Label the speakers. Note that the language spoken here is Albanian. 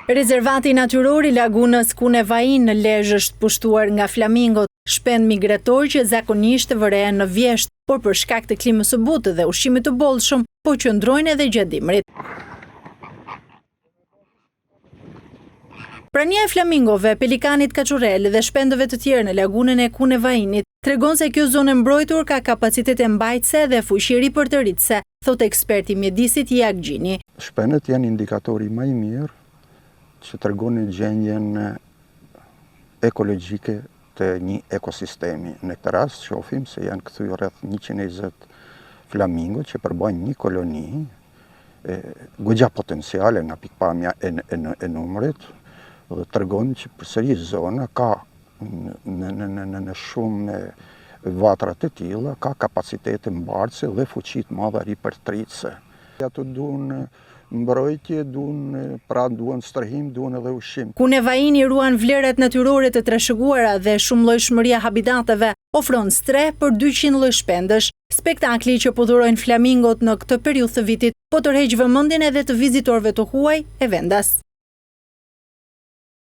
Speaker 1: Rezervati natyror i lagunës Kunevain në Lezhë është pushtuar nga flamingot, shpend migrator që zakonisht vërehen në vjesht, por për shkak të klimës së butë dhe ushqimit të bollshëm, po qëndrojnë edhe gjatë dimrit. Prania e flamingove, pelikanit kaçurel dhe shpendëve të tjerë në lagunën e Kunevainit tregon se kjo zonë mbrojtur ka kapacitete mbajtëse dhe fuqi ripërtëritëse, thot eksperti mjedisit Jak Gjini.
Speaker 2: Shpendët janë indikatori më i mirë që tregon gjendjen ekologjike të një ekosistemi. Në këtë rast shohim se janë kthyer rreth 120 flamingo që përbajnë një koloni goxha potenciale nga pikpamja e numrit, dhe tregon që përsëri zona ka në shumë vatra të tilla ka kapacitete mbartëse dhe fuqi të mëdha ripërtëritëse. Ato duan mbrojtje, duan strehim, duan edhe ushqim.
Speaker 1: Kunevaini ruan vlerat natyrore të trashëguara dhe shumëllojshmëria habitateve, ofron streh për 200 lloj shpendësh. Spektakli që po dhurojnë flamingot në këtë periudhë të vitit, po tërheq vëmendjen edhe të vizitorëve të huaj e vendas.